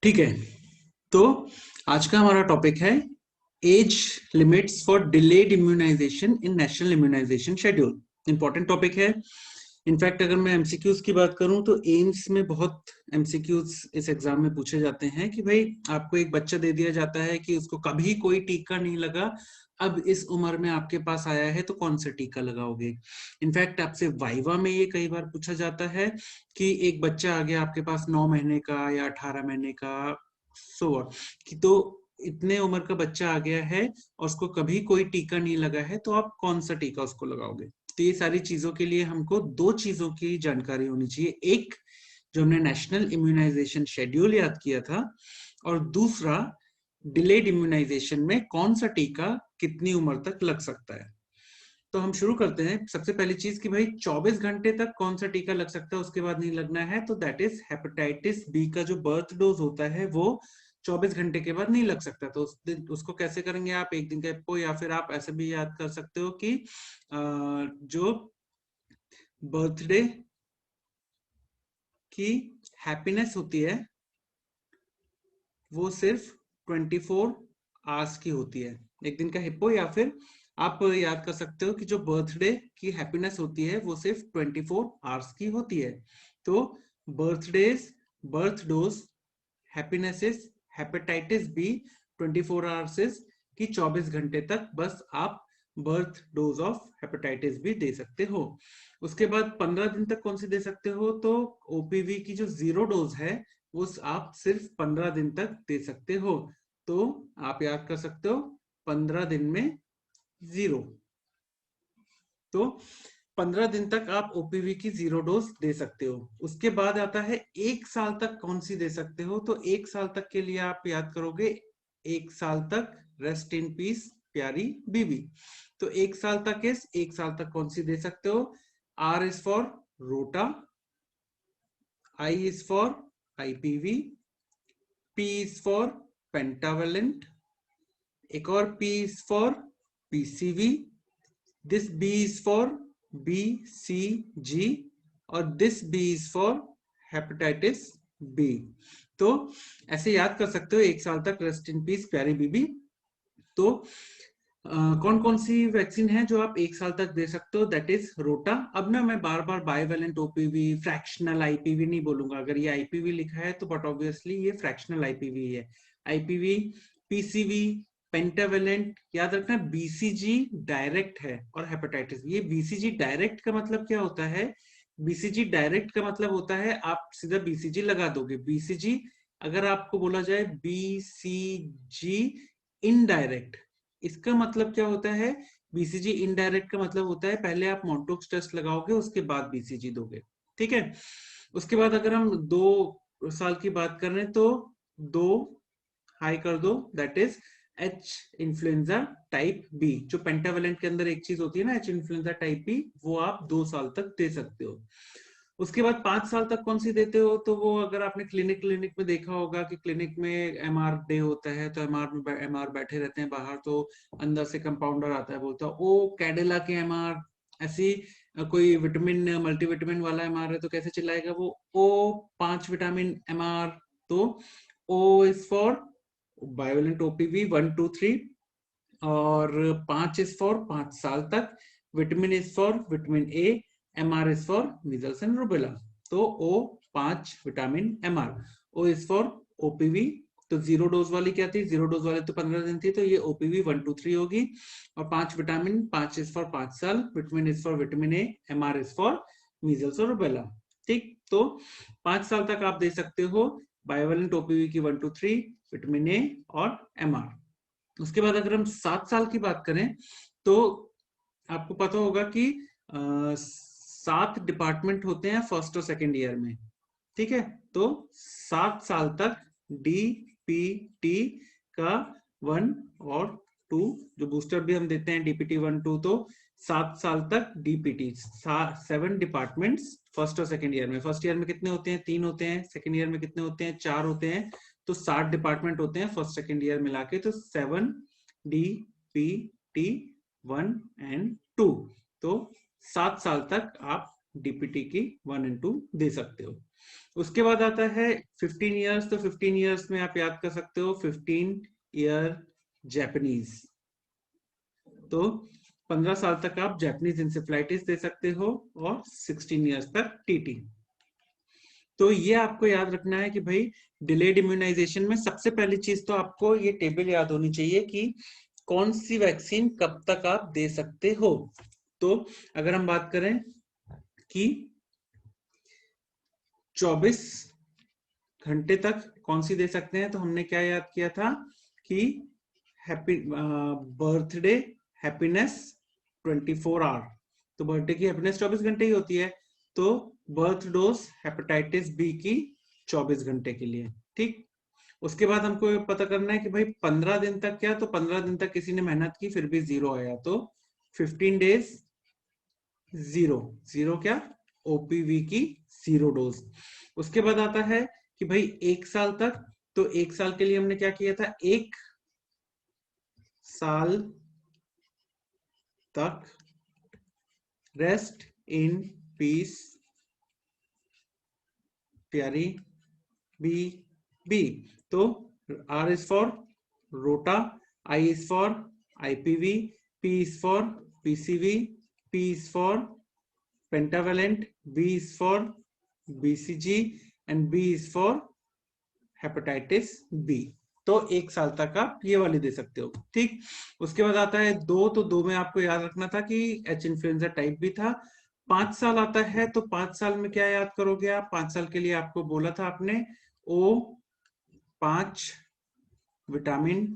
ठीक है। तो आज का हमारा टॉपिक है age limits for delayed immunization in national immunization schedule. Important topic है। इनफैक्ट अगर मैं एमसीक्यूज की बात करूं तो एम्स में बहुत एमसीक्यूज इस एग्जाम में पूछे जाते हैं कि भाई आपको एक बच्चा दे दिया जाता है कि उसको कभी कोई टीका नहीं लगा, अब इस उम्र में आपके पास आया है तो कौन सा टीका लगाओगे। इनफैक्ट आपसे वाइवा में ये कई बार पूछा जाता है कि एक बच्चा आ गया आपके पास 9 महीने का या 18 महीने का, सो कि तो इतने उम्र का बच्चा आ गया है और उसको कभी कोई टीका नहीं लगा है, तो आप कौन सा टीका उसको लगाओगे। तो ये सारी चीजों के लिए हमको दो चीजों की जानकारी होनी चाहिए। एक, जो हमने नेशनल इम्यूनाइजेशन शेड्यूल याद किया था, और दूसरा डिलेड इम्यूनाइजेशन में कौन सा टीका कितनी उम्र तक लग सकता है। तो हम शुरू करते हैं। सबसे पहली चीज कि भाई 24 घंटे तक कौन सा टीका लग सकता है, उसके बाद नहीं लगना है। तो दैट इज हेपेटाइटिस बी का जो बर्थ डोज होता है वो 24 घंटे के बाद नहीं लग सकता। तो उस दिन उसको कैसे करेंगे आप, एक दिन का एप्पो, या फिर आप ऐसे भी याद कर सकते हो कि जो बर्थडे की हैप्पीनेस होती है वो सिर्फ 24 आवर्स की होती है। एक दिन का हिप्पो, या फिर आप याद कर सकते हो कि जो बर्थडे की हैप्पीनेस होती है वो सिर्फ 24 आवर्स की होती है। तो birthdays, birth dose, happinesses, hepatitis B 24 hours की 24 घंटे तक बस आप birth dose of hepatitis B दे सकते हो। उसके बाद 15 दिन तक कौन सी दे सकते हो, तो ओपीवी की जो जीरो डोज है वो आप सिर्फ 15 दिन तक दे सकते हो। तो आप याद कर सकते हो 15 दिन में जीरो। तो 15 दिन तक आप ओपीवी की जीरो डोज दे सकते हो। उसके बाद आता है 1 साल तक कौन सी दे सकते हो। तो 1 साल तक के लिए आप याद करोगे 1 साल तक रेस्ट इन पीस प्यारी बीबी। तो 1 साल तक इस 1 साल तक कौन सी दे सकते हो। Are is for rota, I is for IPV, P is for pentavalent, एक और P is for PCV, this B is for BCG, और this B is for hepatitis B. तो ऐसे याद कर सकते हो 1 साल तक रेस्ट इन पीस प्यारी बीबी। तो कौन कौन सी वैक्सीन है जो आप 1 साल तक दे सकते हो, दैट इज रोटा। अब ना मैं बार बार बाइवेलेंट ओपीवी, फ्रैक्शनल आईपीवी नहीं बोलूंगा। अगर ये आईपीवी लिखा है तो बट ऑब्वियसली ये फ्रैक्शनल आईपीवी है। आईपीवी, पीसीवी, पेंटावेलेंट, याद रखना बीसीजी डायरेक्ट है, और हेपेटाइटिस। ये बीसीजी डायरेक्ट का मतलब क्या होता है, बीसीजी डायरेक्ट का मतलब होता है आप सीधा बीसीजी लगा दोगे। बीसीजी अगर आपको बोला जाए बीसीजी इनडायरेक्ट, इसका मतलब क्या होता है। बीसीजी इनडायरेक्ट का मतलब होता है पहले आप मोंटोक्स टेस्ट लगाओगे उसके बाद बीसीजी दोगे। ठीक है। उसके बाद अगर हम 2 साल की बात करें तो 2 हाई कर दो, that is H influenza type B. जो पेंटावेलेंट के अंदर एक चीज होती है ना, एच इन्फ्लुएंजा टाइप बी, वो आप 2 साल तक दे सकते हो। उसके बाद 5 साल तक कौन सी देते हो, तो वो अगर आपने क्लिनिक में देखा होगा कि क्लिनिक में एमआर डे होता है, तो एमआर बैठे रहते हैं बाहर, तो अंदर से कंपाउंडर आता है, बोलता है ओ कैडिला के एमआर। ऐसी कोई विटामिन मल्टीविटामिन वाला एमआर है तो कैसे चिल्लाएगा वो, ओ 5 विटामिन एमआर। तो O is for bivalent OPV 1 2 3, और 5 इज फॉर 5 साल तक, vitamin is for vitamin A, MR is for measles and rubella. तो O 5 vitamin MR, O is for OPV. तो जीरो डोज वाली क्या थी, जीरो डोज वाली तो 15 दिन थी, तो ये ओपीवी 1 2 3 होगी। और 5 विटामिन, 5 इज फॉर 5 साल, vitamin is for vitamin A, MR is for measles और रूबेला। ठीक। तो 5 साल तक आप दे सकते हो बायोवेलेंट ओपीवी की 1 2 3, विटामिन ए और एमआर। उसके बाद अगर हम 7 साल की बात करें तो आपको पता होगा कि 7 डिपार्टमेंट होते हैं फर्स्ट और सेकेंड ईयर में। ठीक है। तो 7 साल तक डीपीटी का 1 और 2, जो बूस्टर भी हम देते हैं डीपीटी 1 2, तो 7 साल तक डीपीटी 7 डिपार्टमेंट्स फर्स्ट और सेकेंड ईयर में। फर्स्ट ईयर में कितने होते हैं, 3 होते हैं। सेकेंड ईयर में कितने होते हैं, 4 होते हैं। तो 7 डिपार्टमेंट होते हैं फर्स्ट सेकेंड ईयर मिला के, तो 7 DPT 1 and 2। तो 7 साल तक आप डीपीटी की 1 and 2 दे सकते हो। उसके बाद आता है 15 इयर्स, तो 15 इयर्स में आप याद कर सकते हो 15 ईयर जापानीज, तो 15 साल तक आप जापानीज इंसेफ्लाइटिस दे सकते हो और 16 इयर्स तक टीटी। तो ये आपको याद रखना है कि भाई डिलेड इम्यूनाइजेशन में सबसे पहली चीज तो आपको ये टेबल याद होनी चाहिए कि कौन सी वैक्सीन कब तक आप दे सकते हो। तो अगर हम बात करें कि 24 घंटे तक कौन सी दे सकते हैं, तो हमने क्या याद किया था कि हैप्पी बर्थडे हैप्पीनेस 24 आवर, तो बर्थडे की हैप्पीनेस 24 घंटे ही होती है, तो बर्थ डोज हेपेटाइटिस बी की 24 घंटे के लिए। ठीक, उसके बाद हमको पता करना है कि भाई 15 दिन तक क्या, तो 15 दिन तक किसी ने मेहनत की फिर भी जीरो आया, तो 15 डेज जीरो, जीरो क्या, ओपीवी की जीरो डोज। उसके बाद आता है कि भाई 1 साल तक, तो 1 साल के लिए हमने क्या किया था, 1 साल तक रेस्ट इन पीस प्यारी बी बी, तो R is for रोटा, I is for IPV, P is for PCV, P is for pentavalent, B is for BCG and B is for hepatitis B. तो 1 साल तक आप ये वाली दे सकते हो। ठीक, उसके बाद आता है 2, तो 2 में आपको याद रखना था कि एच इन्फ्लुएंजा टाइप भी था। 5 साल आता है, तो 5 साल में क्या याद करोगे आप, 5 साल के लिए आपको बोला था आपने O5 विटामिन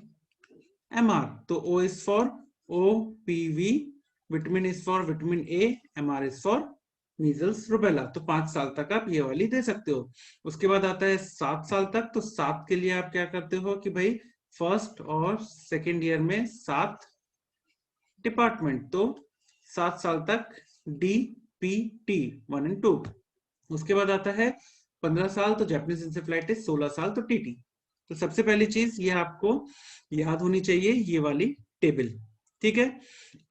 MR, तो O is for OPV, vitamin is for vitamin A, MR is for measles rubella, तो 5 साल तक आप ये वाली दे सकते हो। उसके बाद आता है 7 साल तक, तो 7 के लिए आप क्या करते हो कि भाई फर्स्ट और सेकेंड ईयर में 7 डिपार्टमेंट, तो 7 साल तक DPT 1 and 2। उसके बाद आता है 15 साल, तो जापानीज इंसेफ्लाइटिस, 16 साल तो टीटी। तो सबसे पहली चीज ये आपको याद होनी चाहिए, ये वाली टेबल। ठीक है,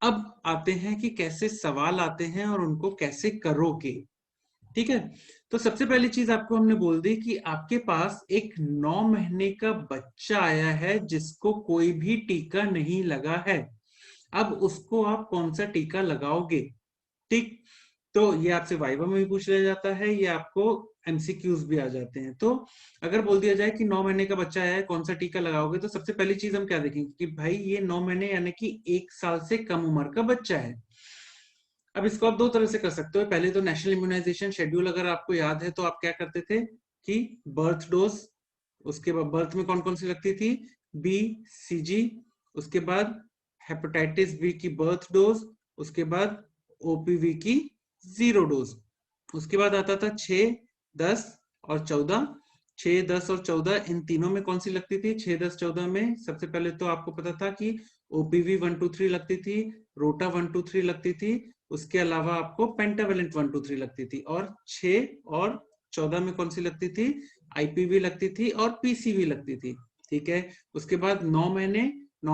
अब आते हैं कि कैसे सवाल आते हैं और उनको कैसे करोगे। ठीक है, तो सबसे पहली चीज आपको हमने बोल दी कि आपके पास एक 9 महीने का बच्चा आया है जिसको कोई भी टीका नहीं लगा है। अब उसको आप कौन सा टीका लगाओगे। ठीक, तो ये आपसे वाइवा में भी पूछ लिया जाता है, ये आपको एमसीक्यूज भी आ जाते हैं। तो अगर बोल दिया जाए कि 9 महीने का बच्चा है कौन सा टीका लगाओगे, तो सबसे पहली चीज हम क्या देखेंगे कि भाई ये 9 महीने यानी कि 1 साल से कम उम्र का बच्चा है। अब इसको आप 2 तरह से कर सकते हो। पहले तो नेशनल इम्यूनाइजेशन शेड्यूल अगर आपको याद है, तो आप क्या करते थे कि बर्थ डोज, उसके बाद बर्थ में कौन कौन सी लगती थी, BCG, उसके बाद हेपेटाइटिस बी की बर्थ डोज, उसके बाद OPV की जीरो डोज। उसके बाद आता था 6, 10 और 14। 6, 10 और 14 इन तीनों में कौन सी लगती थी, 6, 10, 14 में सबसे पहले तो आपको पता था कि OPV 1, 2, 3 लगती थी, रोटा 1, 2, 3 लगती थी, उसके अलावा आपको पेंटावेलेंट 1, 2, 3 लगती थी, और 6 और 14 में कौन सी लगती थी, IPV लगती थी और PCV लगती थी। ठीक है, उसके बाद 9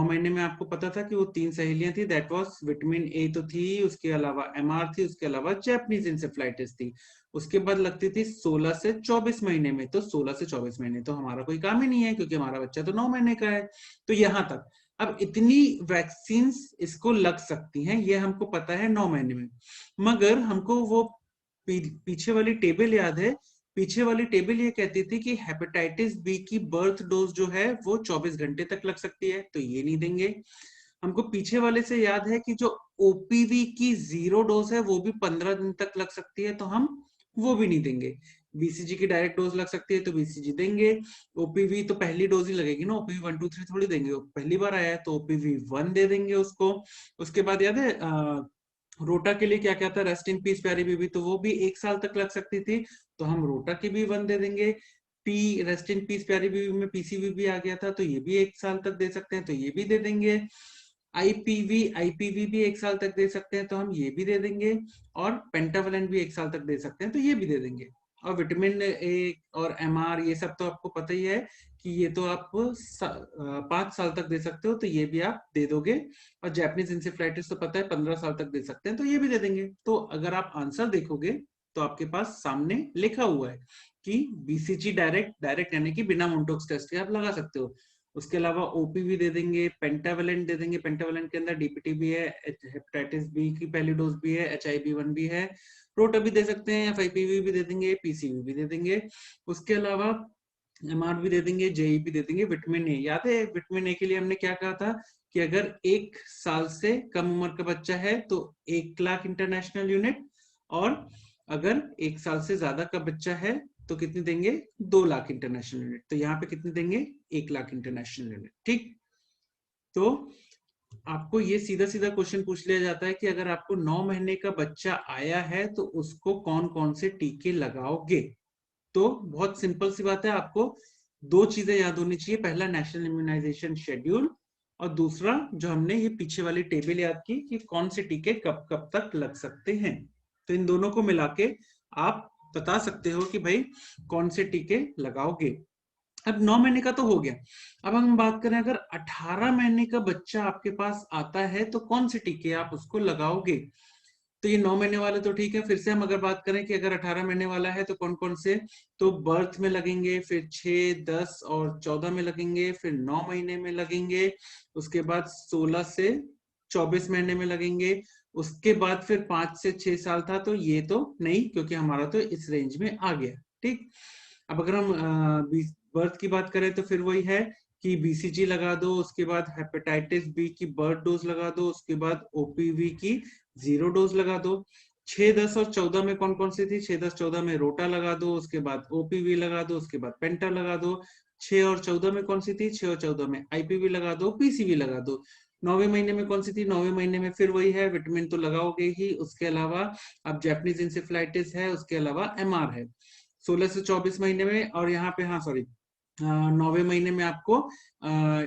महीने में आपको पता था कि वो 3 सहेलियां थी, दैट वाज विटामिन A तो थी, उसके अलावा MR थी, उसके अलावा जापानीज इंसेफ्लाइटिस थी। उसके बाद लगती थी 16 से 24 महीने में, तो 16 से 24 महीने तो हमारा कोई काम ही नहीं है क्योंकि हमारा बच्चा तो 9 महीने का है। तो यहां तक अब इतनी वैक्सीन इसको लग सकती हैं, ये हमको पता है 9 महीने में, मगर हमको वो पीछे वाली टेबल याद है। पीछे वाली टेबल ये कहती थी कि हेपेटाइटिस बी की बर्थ डोज जो है वो 24 घंटे तक लग सकती है, तो ये नहीं देंगे। हमको पीछे वाले से याद है कि जो OPV की जीरो डोज है वो भी 15 दिन तक लग सकती है, तो हम वो भी नहीं देंगे। BCG की डायरेक्ट डोज लग सकती है तो BCG देंगे। OPV तो पहली डोज ही लगेगी ना, OPV 1, 2, 3 थोड़ी देंगे, पहली बार आया है तो OPV 1 दे देंगे उसको। उसके बाद याद है रोटा के लिए क्या क्या था, रेस्ट इन पीस प्यारी बीबी, तो वो भी 1 साल तक लग सकती थी, तो हम रोटा की भी 1 दे देंगे। पी रेस्ट इन पीस प्यारी बीबी में PCV भी आ गया था, तो ये भी 1 साल तक दे सकते हैं, तो ये भी दे देंगे। IPV भी 1 साल तक दे सकते हैं, तो हम ये भी दे देंगे। और पेंटावेलेंट भी 1 साल तक दे सकते हैं, तो ये भी दे देंगे। और विटामिन A और MR ये सब तो आपको पता ही है कि ये तो आप 5 साल तक दे सकते हो, तो ये भी आप दे दोगे। और जापानीज इंसेफ्लाइटिस तो पता है 15 साल तक दे सकते हैं, तो ये भी दे देंगे। तो अगर आप आंसर देखोगे तो आपके पास सामने लिखा हुआ है कि बीसीजी डायरेक्ट यानी कि बिना मोन्टोक्स टेस्ट के आप लगा सकते हो। उसके अलावा ओपीवी दे देंगे, पेंटावेलेंट दे देंगे, पेंटावेलेंट के अंदर डीपीटी भी है, हेपेटाइटिस बी की पहली डोज भी है, HIV-1 भी है, रोटा भी दे सकते हैं, FIPV भी दे देंगे, PCV भी दे देंगे। उसके अलावा MR भी दे देंगे, JE भी दे देंगे। विटामिन ए याद है, विटामिन ए के लिए हमने क्या कहा था कि अगर 1 साल से कम उम्र का बच्चा है तो 1 लाख इंटरनेशनल यूनिट, और अगर 1 साल से ज्यादा का बच्चा है तो कितने देंगे, 2 लाख इंटरनेशनल यूनिट। तो यहाँ पे कितने देंगे, 1 लाख इंटरनेशनल यूनिट। ठीक, तो आपको ये सीधा सीधा क्वेश्चन पूछ लिया जाता है कि अगर आपको 9 महीने का बच्चा आया है तो उसको कौन कौन से टीके लगाओगे। तो बहुत सिंपल सी बात है, आपको 2 चीजें याद होनी चाहिए, पहला नेशनल इम्यूनाइजेशन शेड्यूल, और दूसरा जो हमने ये पीछे वाली टेबल याद की कि कौन से टीके कब कब तक लग सकते हैं। तो इन दोनों को मिला के आप बता सकते हो कि भाई कौन से टीके लगाओगे। अब 9 महीने का तो हो गया, अब हम बात करें अगर 18 महीने का बच्चा आपके पास आता है तो कौन से टीके आप उसको लगाओगे। तो ये 9 महीने वाले तो ठीक है, फिर से हम अगर बात करें कि अगर 18 महीने वाला है तो कौन कौन से, तो बर्थ में लगेंगे, फिर 6, 10 और 14 में लगेंगे, फिर 9 महीने में लगेंगे, उसके बाद 16 से 24 महीने में लगेंगे, उसके बाद फिर 5 से 6 साल था तो ये तो नहीं, क्योंकि हमारा तो इस रेंज में आ गया। ठीक, अब अगर हम बर्थ की बात करें तो फिर वही है कि BCG लगा दो, उसके बाद हेपेटाइटिस बी की बर्थ डोज लगा दो, उसके बाद OPV की 0 डोज लगा दो। 6, 10 और 14 में कौन कौन सी थी, 6, 10, 14 में रोटा लगा दो, उसके बाद OPV लगा दो, उसके बाद पेंटा लगा दो। 6 और 14 में कौन सी थी, 6 और 14 में IPV लगा दो, PCV लगा दो। 9वें महीने में कौन सी थी, 9वें महीने में फिर वही है, विटामिन तो लगाओगे ही, उसके अलावा अब जैपनीज इंसेफ्लाइटिस है, उसके अलावा MR है। 16 से 24 महीने में, और यहाँ पे हाँ सॉरी 9वें महीने में आपको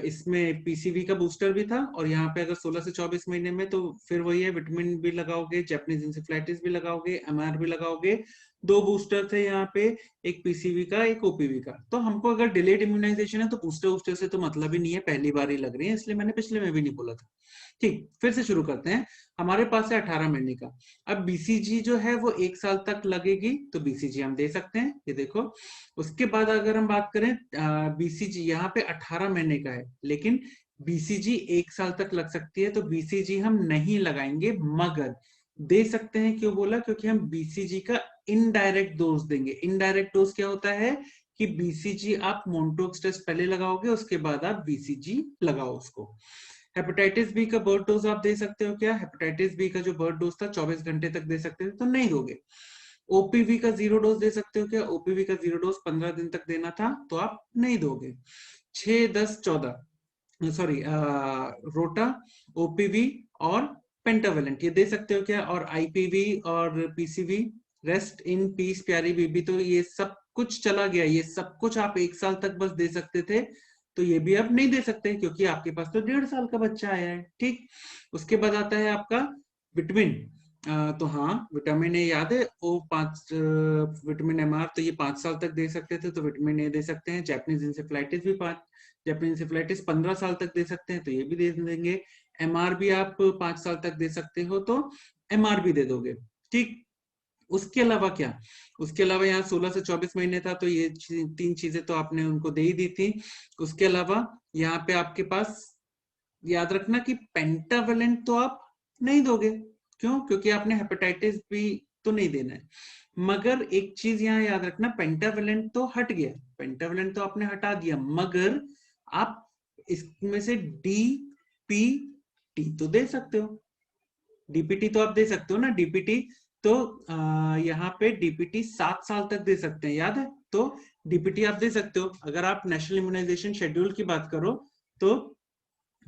इसमें PCV का बूस्टर भी था, और यहाँ पे अगर 16 से 24 महीने में तो फिर वही है, विटामिन भी लगाओगे, जैपनीज इंसेफ्लाइटिस भी लगाओगे, MR भी लगाओगे। 2 बूस्टर थे यहाँ पे, एक PCV का, एक OPV का। तो हमको अगर डिलेड इम्यूनाइजेशन है तो बूस्टर बूस्टर से तो मतलब ही नहीं है, पहली बार ही लग रही है, इसलिए मैंने पिछले में भी नहीं बोला था। ठीक, फिर से शुरू करते हैं। हमारे पास है 18 महीने का, अब BCG जो है वो 1 साल तक लगेगी, तो BCG हम दे सकते हैं, ये देखो। उसके बाद अगर हम बात करें BCG, यहाँ पे 18 महीने का है, लेकिन BCG 1 साल तक लग सकती है, तो BCG हम नहीं लगाएंगे, मगर दे सकते हैं। क्यों बोला, क्योंकि हम BCG का इनडायरेक्ट डोज देंगे। इनडायरेक्ट डोज क्या होता है कि BCG आप मोन्टोक्स टेस्ट पहले लगाओगे, उसके बाद आप BCG लगाओ उसको। हेपेटाइटिस बी का बर्थ डोज आप दे सकते हो क्या, हेपेटाइटिस बी का जो बर्थ डोज था 24 घंटे तक दे सकते थे, तो नहीं दोगे। OPV का 0 डोज दे सकते हो क्या, OPV का 0 डोज 15 दिन तक देना था, तो आप नहीं दोगे। 6, 10, 14 सॉरी रोटा, OPV और पेंटावेलेंट ये दे सकते हो क्या, और IPV और PCV, रेस्ट इन पीस प्यारी बीबी, तो ये सब कुछ चला गया, ये सब कुछ आप 1 साल तक बस दे सकते थे, तो ये भी अब नहीं दे सकते क्योंकि आपके पास तो 1.5 साल का बच्चा आया है। ठीक, उसके बाद आता है आपका विटामिन। तो हाँ, विटामिन ए याद है, वो 5 विटामिन MR, तो ये 5 साल तक दे सकते थे, तो विटामिन ए दे सकते हैं। जैपनीज इंसेफ्लाइटिस भी 5, जैपनीज इंसेफ्लाइटिस 15 साल तक दे सकते हैं, तो ये भी दे देंगे। MR भी आप 5 साल तक दे सकते हो, तो MR भी दे दोगे। ठीक, उसके अलावा क्या, उसके अलावा यहाँ 16 से 24 महीने था, तो ये 3 चीजें तो आपने उनको दे ही दी थी। उसके अलावा यहाँ पे आपके पास याद रखना कि पेंटावेलेंट तो आप नहीं दोगे। क्यों, क्योंकि आपने हेपेटाइटिस बी तो नहीं देना है। मगर एक चीज यहाँ याद रखना, पेंटावेलेंट तो हट गया, पेंटावेलेंट तो आपने हटा दिया, मगर आप इसमें से DPT तो दे सकते हो। DPT तो आप दे सकते हो ना, DPT तो यहाँ पे DPT 7 साल तक दे सकते हैं, याद है। तो DPT आप दे सकते हो। अगर आप नेशनल इम्यूनाइजेशन शेड्यूल की बात करो, तो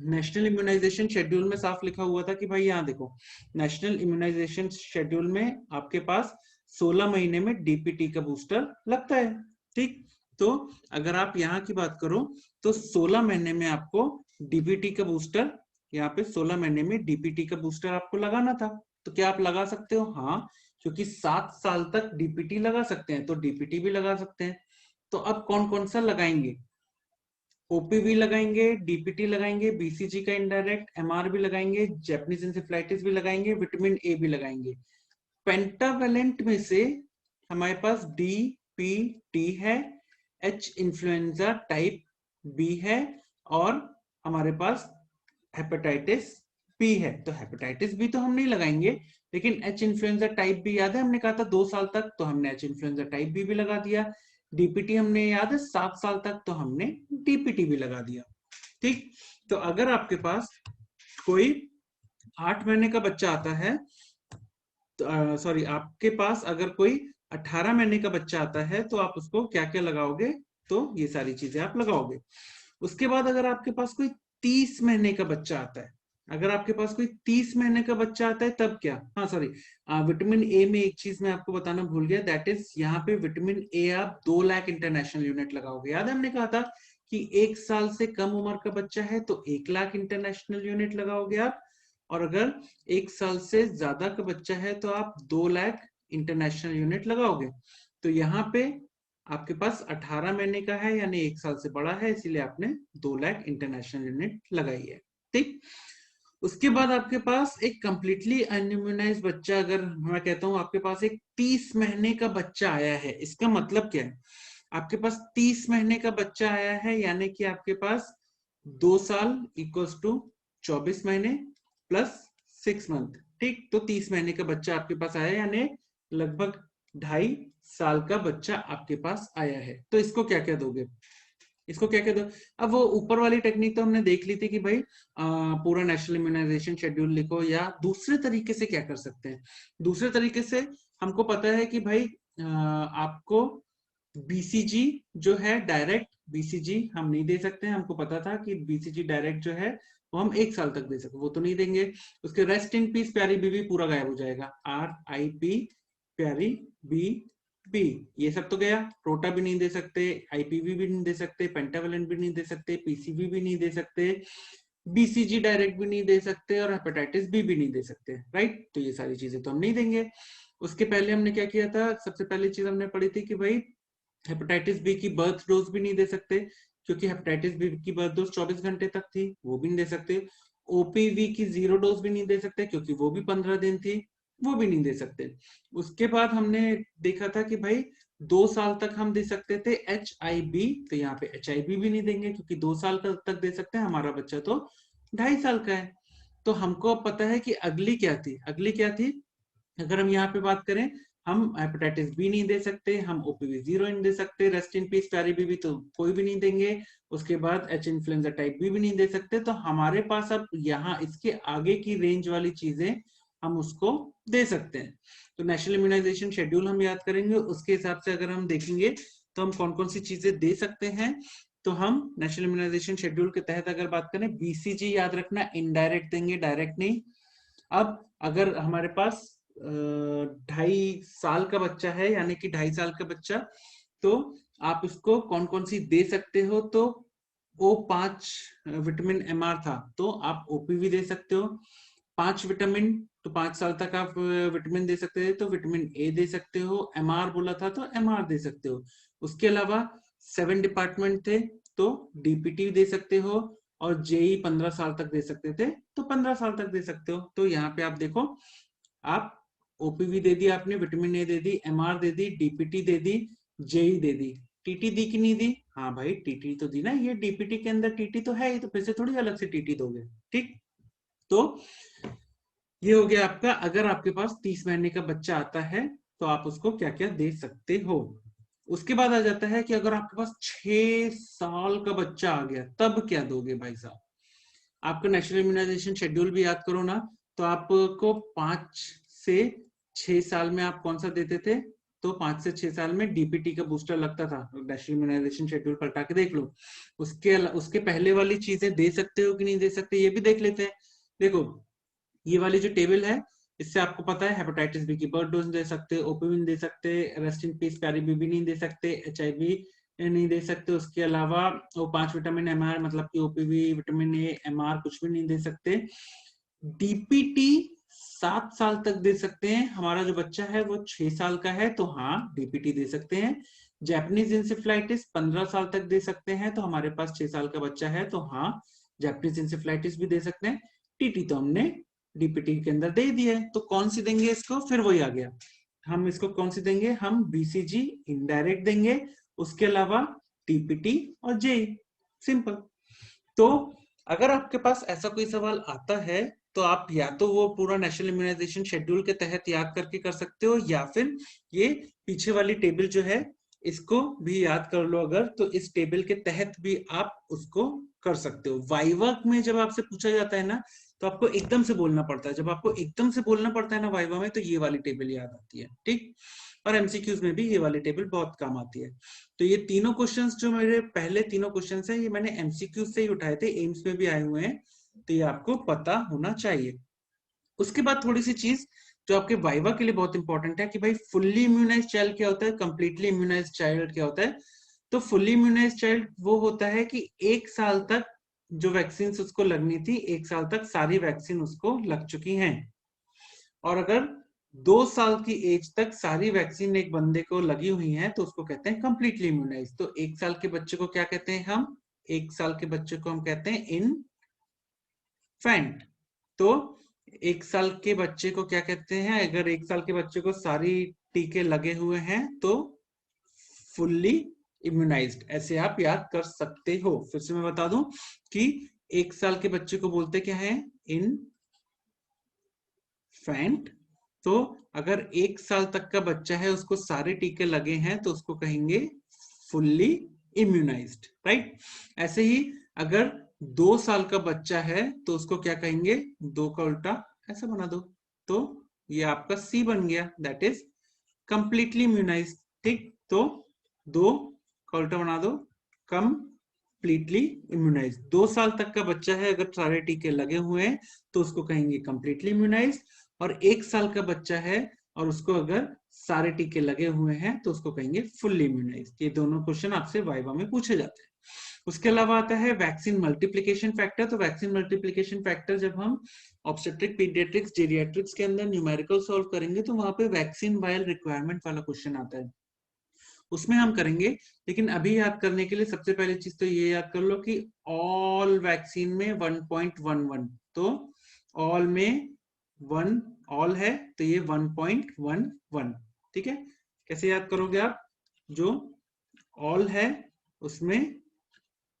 नेशनल इम्यूनाइजेशन शेड्यूल में साफ लिखा हुआ था कि भाई यहाँ देखो, नेशनल इम्यूनाइजेशन शेड्यूल में आपके पास 16 महीने में DPT का बूस्टर लगता है। ठीक, तो अगर आप यहाँ की बात करो तो 16 महीने में आपको DPT का बूस्टर, यहाँ पे 16 महीने में DPT का बूस्टर आपको लगाना था, तो क्या आप लगा सकते हो, हाँ, क्योंकि 7 साल तक DPT लगा सकते हैं, तो DPT भी लगा सकते हैं। तो अब कौन कौन सा लगाएंगे, OPV लगाएंगे, DPT लगाएंगे, BCG का इनडायरेक्ट, MR भी लगाएंगे, जैपनीज इंसेफ्लाइटिस भी लगाएंगे, विटामिन ए भी लगाएंगे। पेंटावेलेंट में से हमारे पास DPT है, H इन्फ्लुएंजा टाइप बी है, और हमारे पास हेपेटाइटिस बी है। तो हेपेटाइटिस बी तो हम नहीं लगाएंगे, लेकिन एच इन्फ्लुएंजा टाइप बी याद है हमने कहा था 2 साल तक, तो हमने एच इन्फ्लुएंजा टाइप बी भी लगा दिया। डीपीटी हमने याद है 7 साल तक, तो हमने डीपीटी भी लगा दिया। ठीक, तो अगर आपके पास कोई 8 महीने का बच्चा आता है, तो सॉरी, आपके पास अगर कोई 18 महीने का बच्चा आता है, तो आप उसको क्या क्या लगाओगे? तो ये सारी चीजें आप लगाओगे। उसके बाद अगर आपके पास कोई 30 महीने का बच्चा आता है, अगर आपके पास कोई 30 महीने का बच्चा आता है तब क्या? हाँ सॉरी, विटामिन ए में एक चीज मैं आपको बताना भूल गया, दैट इज यहाँ पे विटामिन ए आप 2 लाख इंटरनेशनल यूनिट लगाओगे। याद है हमने कहा था कि 1 साल से कम उम्र का बच्चा है तो 1 लाख इंटरनेशनल यूनिट लगाओगे आप, और अगर 1 साल से ज्यादा का बच्चा है तो आप 2 लाख इंटरनेशनल यूनिट लगाओगे। तो यहाँ पे आपके पास 18 महीने का है यानी 1 साल से बड़ा है, इसीलिए आपने 2 लाख इंटरनेशनल यूनिट लगाई है। ठीक, उसके बाद आपके पास एक कंप्लीटली अनइम्यूनाइज्ड बच्चा, अगर मैं कहता हूं आपके पास एक 30 महीने का बच्चा आया है, इसका मतलब क्या है? आपके पास 30 महीने का बच्चा आया है यानी कि आपके पास 2 साल इक्वल्स टू 24 महीने प्लस 6 मंथ। ठीक, तो 30 महीने का बच्चा आपके पास आया यानी लगभग 2.5 साल का बच्चा आपके पास आया है। तो इसको क्या क्या दोगे? इसको क्या क्या दो? अब वो ऊपर वाली टेक्निक तो हमने देख ली थी कि भाई पूरा नेशनल इम्यूनाइजेशन शेड्यूल लिखो, या दूसरे तरीके से क्या कर सकते हैं? दूसरे तरीके से हमको पता है कि भाई आपको बीसीजी जो है, डायरेक्ट बीसीजी हम नहीं दे सकते हैं। हमको पता था कि बीसीजी डायरेक्ट जो है वो हम 1 साल तक दे सकते, वो तो नहीं देंगे। उसके रेस्ट इन पीस प्यारी बीबी पूरा गायब हो जाएगा, RIP प्यारी बी बी, ये सब तो गया। प्रोटा भी नहीं दे सकते, IPV भी नहीं दे सकते, पेंटावेलेंट भी नहीं दे सकते, PCV भी नहीं दे सकते, BCG डायरेक्ट भी नहीं दे सकते, और हेपेटाइटिस बी भी नहीं दे सकते, राइट? तो ये सारी चीजें तो हम नहीं देंगे। उसके पहले हमने क्या किया था? सबसे पहली चीज हमने पढ़ी थी कि भाई हेपेटाइटिस बी की बर्थ डोज भी नहीं दे सकते, क्योंकि हेपेटाइटिस बी की बर्थ डोज 24 घंटे तक थी, वो भी नहीं दे सकते। OPV की 0 डोज भी नहीं दे सकते, क्योंकि वो भी 15 दिन थी, वो भी नहीं दे सकते। उसके बाद हमने देखा था कि भाई 2 साल तक हम दे सकते थे HIV, तो यहाँ पे HIV भी नहीं देंगे, क्योंकि 2 साल तक दे सकते हैं, हमारा बच्चा तो 2.5 साल का है। तो हमको अब पता है कि अगली क्या थी, अगली क्या थी? अगर हम यहाँ पे बात करें, हम हेपेटाइटिस बी नहीं दे सकते, हम OPV 0 नहीं दे सकते, रेस्ट इन पीस प्यारी बीबी तो कोई भी नहीं देंगे। उसके बाद H इन्फ्लुएंजा टाइप बी भी नहीं दे सकते। तो हमारे पास अब यहाँ इसके आगे की रेंज वाली चीजें हम उसको दे सकते हैं। तो नेशनल इम्यूनाइजेशन शेड्यूल हम याद करेंगे, उसके हिसाब से अगर हम देखेंगे तो हम कौन कौन सी चीजें दे सकते हैं। तो हम नेशनल इम्यूनाइजेशन शेड्यूल के तहत अगर बात करें, BCG याद रखना, इनडायरेक्ट देंगे, डायरेक्ट नहीं। अब अगर हमारे पास 2.5 साल का बच्चा है, यानी कि 2.5 साल का बच्चा, तो आप उसको कौन कौन सी दे सकते हो? तो O5 विटामिन MR था, तो आप OPV दे सकते हो। 5 विटामिन, तो 5 साल तक आप विटामिन दे सकते थे, तो विटामिन A दे सकते हो। MR बोला था तो MR दे सकते हो। उसके अलावा 7 डिपार्टमेंट थे, तो DPT दे सकते हो, और JEE 15 साल तक दे सकते थे, तो 15 साल तक दे सकते हो। तो यहाँ पे आप देखो, आप OPV दे दी आपने, vitamin A they the, MR they the, DPT they the, JEE they the. TT दी कि नहीं दी? हाँ भाई, TT तो दी ना, ये DPT के अंदर TT तो है ही, तो फिर से थोड़ी अलग से TT दोगे। ठीक, तो ये हो गया आपका। अगर आपके पास 30 महीने का बच्चा आता है तो आप उसको क्या क्या दे सकते हो। उसके बाद आ जाता है कि अगर आपके पास 6 साल का बच्चा आ गया, तब क्या दोगे भाई साहब? आपका नेशनल इम्यूनाइजेशन शेड्यूल भी याद करो ना, तो आपको 5 से 6 साल में आप कौन सा देते थे? तो 5 से 6 साल में DPT का बूस्टर लगता था। नेशनल इम्यूनाइजेशन शेड्यूल पलटा के देख लो। उसके पहले वाली चीजें दे सकते हो कि नहीं दे सकते, ये भी देख लेते हैं। देखो, ये वाली जो टेबल है, इससे आपको पता है हेपेटाइटिस बी की बर्थ डोज दे सकते, OPV नहीं दे सकते, रेस्ट इन पीस प्यारी बीबी नहीं दे सकते, HIV नहीं दे सकते। उसके अलावा वो 5 विटामिन MR, मतलब कि OPV, विटामिन A, MR कुछ भी नहीं दे सकते। DPT 7 साल तक दे सकते हैं। हमारा जो बच्चा है वो 6 साल का है, तो हाँ DPT दे सकते हैं। जैपनीज इंसेफ्लाइटिस 15 साल तक दे सकते हैं, तो हमारे पास 6 साल का बच्चा है, तो हाँ जैपनीज इंसेफ्लाइटिस भी दे सकते हैं। TT तो हमने DPT के अंदर दे दिया है, तो कौन सी देंगे इसको? फिर वही आ गया, हम इसको कौन सी देंगे, हम बीसीजी इनडायरेक्ट देंगे, उसके अलावा टीपीटी और जेई, सिंपल। तो अगर आपके पास ऐसा कोई सवाल आता है तो आप या तो वो पूरा नेशनल इम्यूनाइजेशन शेड्यूल के तहत याद करके कर सकते हो, या फिर ये पीछे वाली टेबल जो है इसको भी याद कर लो, अगर तो इस टेबल के तहत भी आप उसको कर सकते हो। वाइवा में जब आपसे पूछा जाता है ना तो आपको एकदम से बोलना पड़ता है, जब आपको एकदम से बोलना पड़ता है ना वाइवा में, तो ये वाली टेबल याद आती है, ठीक। और एमसीक्यूज में भी ये वाली टेबल बहुत काम आती है। तो ये तीनों क्वेश्चंस जो मेरे पहले तीनों क्वेश्चंस हैं ये मैंने एमसीक्यूज से ही उठाए थे, एम्स में भी आए हुए हैं, तो ये आपको पता होना चाहिए। उसके बाद थोड़ी सी चीज जो आपके वाइवा के लिए बहुत इंपॉर्टेंट है कि भाई फुल्ली इम्यूनाइज चाइल्ड क्या होता है, कंप्लीटली इम्यूनाइज चाइल्ड क्या होता है। तो फुल्ली इम्यूनाइज चाइल्ड वो होता है कि 1 साल तक जो वैक्सीन उसको लगनी थी, 1 साल तक सारी वैक्सीन उसको लग चुकी हैं। और अगर 2 साल की एज तक सारी वैक्सीन एक बंदे को लगी हुई है तो उसको कहते हैं कंप्लीटली इम्यूनाइज। तो 1 साल के बच्चे को क्या कहते हैं हम, 1 साल के बच्चे को हम कहते हैं इनफैंट। तो 1 साल के बच्चे को क्या कहते हैं, अगर 1 साल के बच्चे को सारी टीके लगे हुए हैं तो फुल्ली इम्यूनाइज्ड, ऐसे आप याद कर सकते हो। फिर से मैं बता दूं कि 1 साल के बच्चे को बोलते क्या है, इनफैंट। तो अगर 1 साल तक का बच्चा है उसको सारे टीके लगे हैं तो उसको कहेंगे फुल्ली इम्यूनाइज्ड, राइट। ऐसे ही अगर 2 साल का बच्चा है तो उसको क्या कहेंगे, 2 का उल्टा ऐसा बना दो, तो ये आपका सी बन गया, दैट इज कंप्लीटली इम्यूनाइज्ड, ठीक। तो 2 का उल्टा बना दो, कंप्लीटली इम्यूनाइज्ड। 2 साल तक का बच्चा है अगर सारे टीके लगे हुए हैं तो उसको कहेंगे कंप्लीटली इम्यूनाइज्ड। और 1 साल का बच्चा है और उसको अगर सारे टीके लगे हुए हैं तो उसको कहेंगे फुल्ली इम्यूनाइज्ड। ये दोनों क्वेश्चन आपसे वाइवा में पूछे जाते हैं। उसके अलावा आता है वैक्सीन मल्टीप्लिकेशन फैक्टर। तो वैक्सीन मल्टीप्लिकेशन फैक्टर जब हम ऑब्स्टेट्रिक पीडियाट्रिक्स जेरियाट्रिक्स के अंदर न्यूमेरिकल सॉल्व करेंगे तो वहां पे वैक्सीन वायल रिक्वायरमेंट वाला क्वेश्चन आता है, उसमें हम करेंगे। लेकिन अभी याद करने के लिए सबसे पहली चीज तो ये याद कर लो कि ऑल वैक्सीन में 1.11, तो ऑल में 1, ऑल है तो ये 1.11, ठीक है। कैसे याद करोगे आप, जो ऑल है उसमें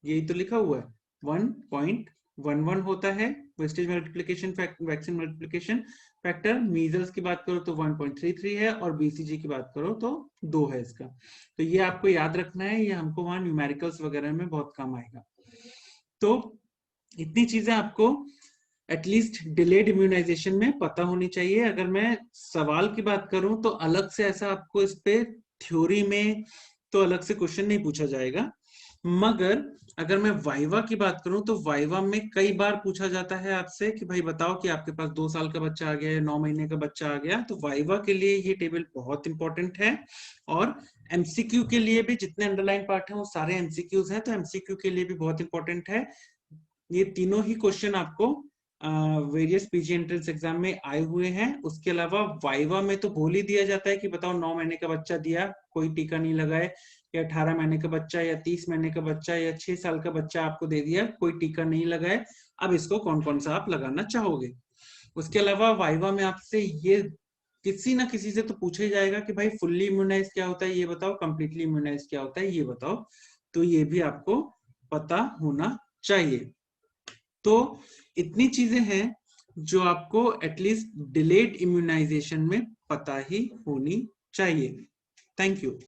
यही तो लिखा हुआ है 1.11 होता है wastage multiplication vaccine multiplication factor. Measles की बात करो तो 1.33 है और बीसीजी की बात करो तो 2 है इसका। तो ये आपको याद रखना है, ये हमको वहां न्यूमेरिकल्स वगैरह में बहुत काम आएगा। तो इतनी चीजें आपको एटलीस्ट डिलेड इम्यूनाइजेशन में पता होनी चाहिए। अगर मैं सवाल की बात करूं तो अलग से ऐसा आपको इस पे थ्योरी में तो अलग से क्वेश्चन नहीं पूछा जाएगा, मगर अगर मैं वाइवा की बात करूं तो वाइवा में कई बार पूछा जाता है आपसे कि भाई बताओ कि आपके पास 2 साल का बच्चा आ गया या 9 महीने का बच्चा आ गया। तो वाइवा के लिए ये टेबल बहुत इंपॉर्टेंट है। और एमसीक्यू के लिए भी जितने अंडरलाइन पार्ट हैं वो सारे एमसीक्यूज हैं, तो एमसीक्यू के लिए भी बहुत इंपॉर्टेंट है। ये तीनों ही क्वेश्चन आपको वेरियस पीजी एंट्रेंस एग्जाम में आए हुए हैं। उसके अलावा वाइवा में तो बोल ही दिया जाता है कि बताओ 9 महीने का बच्चा दिया, कोई टीका नहीं लगाए, या 18 महीने का बच्चा या 30 महीने का बच्चा या 6 साल का बच्चा आपको दे दिया, कोई टीका नहीं लगाए, अब इसको कौन कौन सा आप लगाना चाहोगे। उसके अलावा वाइवा में आपसे ये किसी ना किसी से तो पूछा ही जाएगा कि भाई फुल्ली इम्यूनाइज क्या होता है ये बताओ, कंप्लीटली इम्यूनाइज क्या होता है ये बताओ। तो ये भी आपको पता होना चाहिए। तो इतनी चीजें हैं जो आपको एटलीस्ट डिलेड इम्यूनाइजेशन में पता ही होनी चाहिए। Thank you.